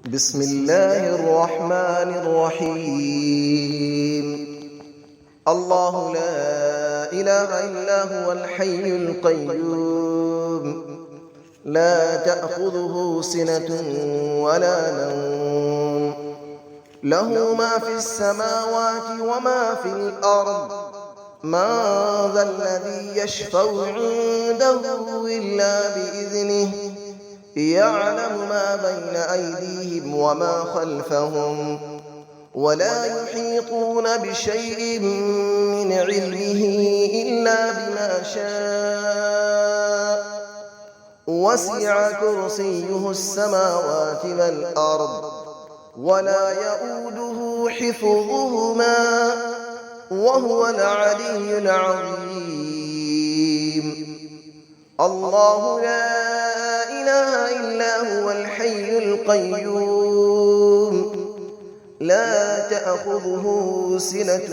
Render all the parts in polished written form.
بسم الله الرحمن الرحيم. الله لا إله إلا هو الحي القيوم، لا تأخذه سنة ولا نوم، له ما في السماوات وما في الأرض. من ذا الذي يشفع عنده إلا بإذنه، يعلم ما بين أيديهم وما خلفهم، ولا يحيطون بشيء من علمه إلا بما شاء. وسع كرسيه السماوات والأرض، ولا يؤوده حفظهما، وهو العلي العظيم. الله لا إله إلا هو الحي القيوم، لا تأخذه سنة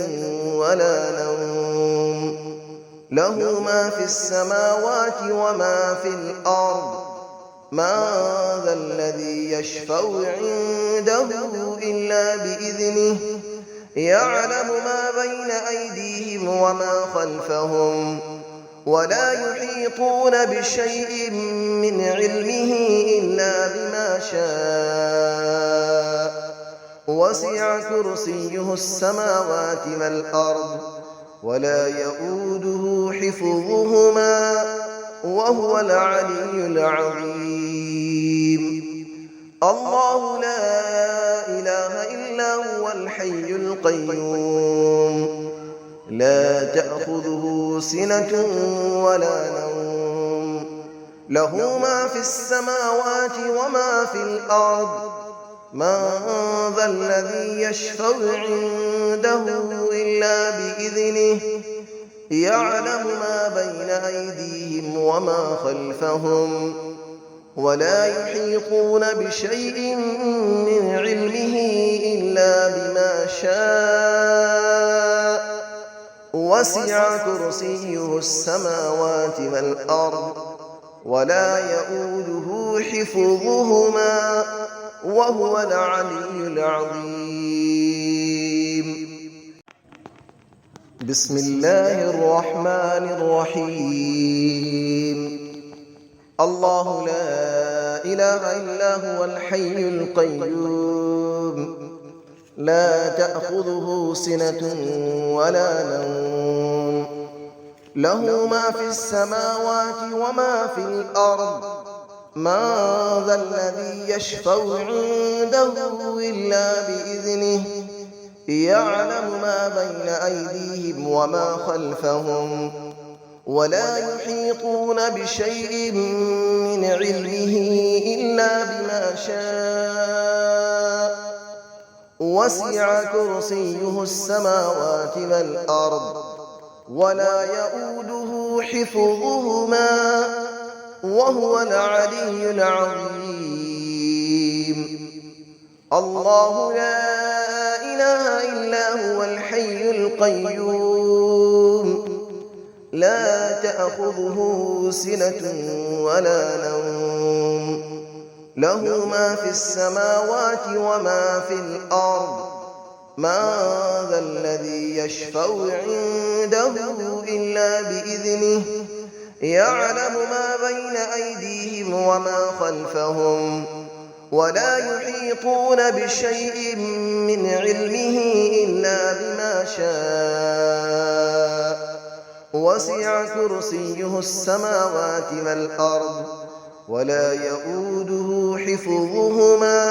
ولا نوم، له ما في السماوات وما في الأرض. من ذا الذي يشفع عنده إلا بإذنه، يعلم ما بين أيديهم وما خلفهم، ولا يحيطون بشيء من علمه إلا بما شاء. وسع كرسيه السماوات والأرض، ولا يؤوده حفظهما، وهو العلي العظيم. الله لا إله إلا هو الحي القيوم، لا تأخذه سنة ولا نوم، له ما في السماوات وما في الأرض. من ذا الذي يشفع عنده إلا بإذنه، يعلم ما بين أيديهم وما خلفهم، ولا يحيطون بشيء من علمه إلا بما شاء. وسع كرسيه السماوات والأرض، ولا يؤوده حفظهما، وهو العلي العظيم. بسم الله الرحمن الرحيم. الله لا إله إلا هو الحي القيوم، لا تأخذه سنة ولا نوم، له ما في السماوات وما في الأرض. من ذا الذي يشفع عنده إلا بإذنه، يعلم ما بين أيديهم وما خلفهم، ولا يحيطون بشيء من علمه إلا بما شاء. وسع كرسيه السماوات والأرض، ولا يؤوده حفظهما، وهو العلي العظيم. الله لا إله إلا هو الحي القيوم، لا تأخذه سنة ولا نوم، له ما في السماوات وما في الأرض. من ذا الذي يشفع عنده إلا بإذنه، يعلم ما بين أيديهم وما خلفهم، ولا يحيطون بشيء من علمه إلا بما شاء. وسع كرسيه السماوات والأرض، ولا يؤوده حفظهما،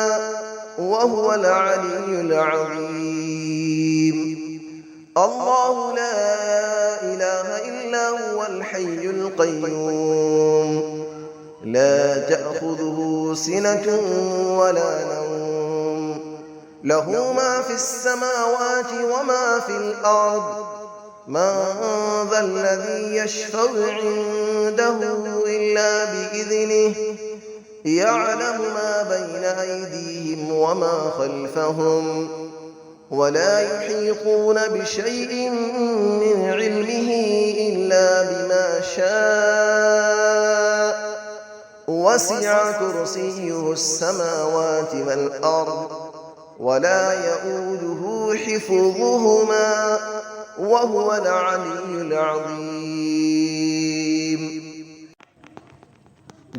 وهو العلي العظيم. الله لا إله إلا هو الحي القيوم، لا تأخذه سنة ولا نوم، له ما في السماوات وما في الأرض. من ذا الذي يشفع عنده إلا بإذنه، يعلم ما بين أيديهم وما خلفهم، ولا يحيطون بشيء من علمه إلا بما شاء. وسع كرسيه السماوات والأرض ولا يؤوده حفظهما وهو العلي العظيم.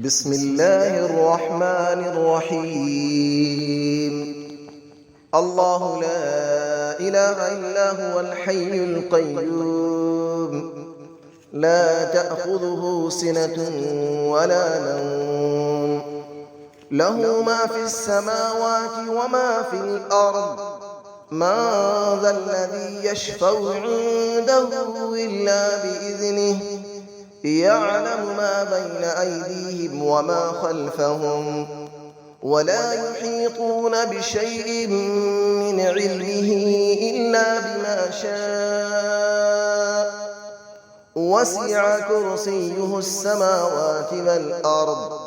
بسم الله الرحمن الرحيم. الله لا إله إلا هو الحي القيوم لا تأخذه سنة ولا نوم له ما في السماوات وما في الأرض من ذا الذي يشفع عنده إلا بإذنه يعلم ما بين أيديهم وما خلفهم ولا يحيطون بشيء من علمه إلا بما شاء وسع كرسيه السماوات والأرض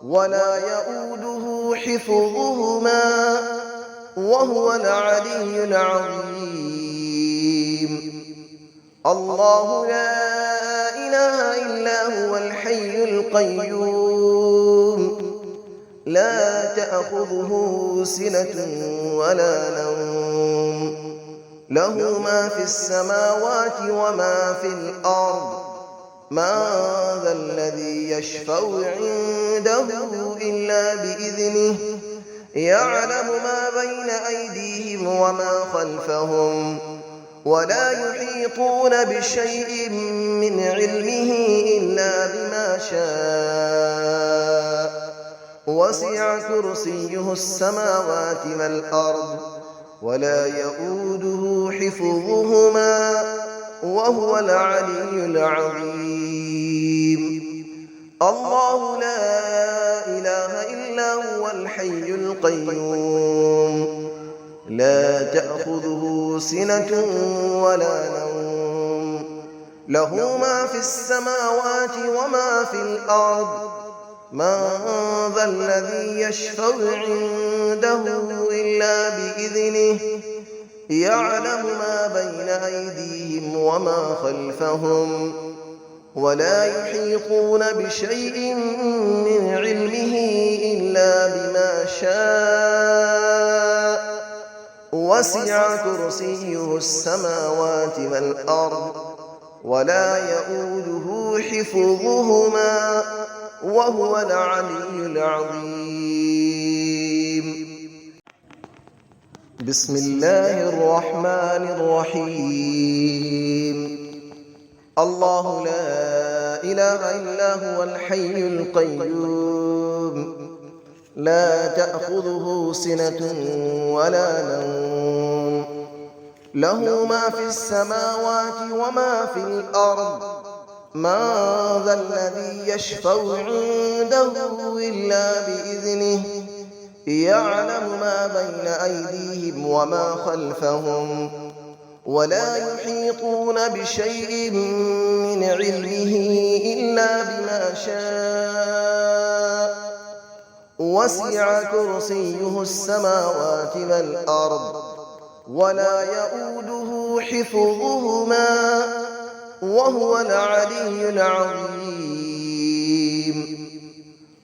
ولا يؤوده حفظهما وهو العلي العظيم. الله لا إله إلا هو الحي القيوم لا تأخذه سنة ولا نوم له ما في السماوات وما في الأرض من ذا الذي يشفع عنده إلا بإذنه يعلم ما بين أيديهم وما خلفهم ولا يحيطون بشيء من علمه إلا بما شاء وسع كرسيه السماوات والأرض ولا يؤوده حفظهما وهو العلي العظيم. الله لا إله إلا هو الحي القيوم لا تأخذه سنة ولا نوم له ما في السماوات وما في الأرض من ذا الذي يشفع عنده إلا بإذنه يعلم ما بين أيديهم وما خلفهم ولا يحيطون بشيء من علمه إلا بما شاء وسع كرسيه السماوات والأرض ولا يؤوده حفظهما وهو العلي العظيم. بسم الله الرحمن الرحيم. الله لا إله إلا هو الحي القيوم لا تأخذه سنة ولا نوم له ما في السماوات وما في الأرض من ذا الذي يشفع عنده إلا بإذنه يعلم ما بين أيديهم وما خلفهم ولا يحيطون بشيء من علمه إلا بما شاء وسع كرسيه السماوات والأرض ولا يؤوده حفظهما وهو العلي العظيم.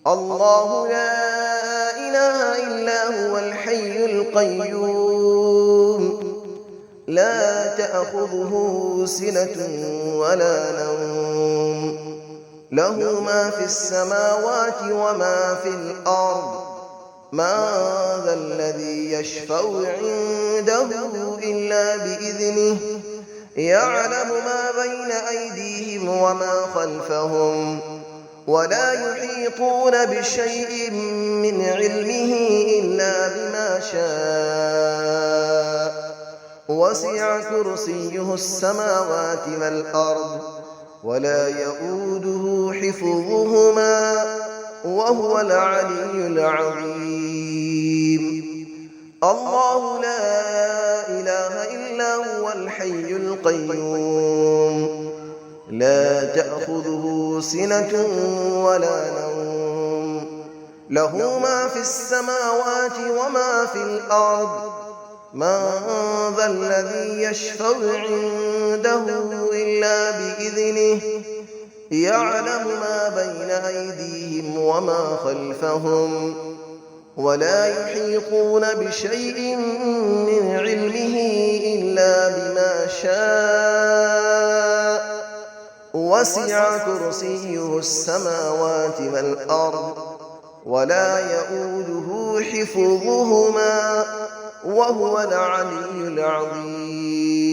الله لا إله إلا هو الحي القيوم لا تأخذه سنة ولا نوم له ما في السماوات وما في الأرض من ذا الذي يشفع عنده إلا بإذنه يعلم ما بين أيديهم وما خلفهم ولا يحيطون بشيء من علمه إلا بما شاء وسع كرسيه السماوات والأرض ولا يؤوده حفظهما وهو العلي العظيم. الله لا إله إلا هو الحي القيوم لا تأخذه سنة ولا نوم له ما في السماوات وما في الأرض من ذا الذي يشفع عنده إلا بإذنه يعلم ما بين أيديهم وما خلفهم ولا يحيطون بشيء من علمه إلا بما شاء وسع كرسيه السماوات والأرض ولا يئوده حفظهما وهو العلي العظيم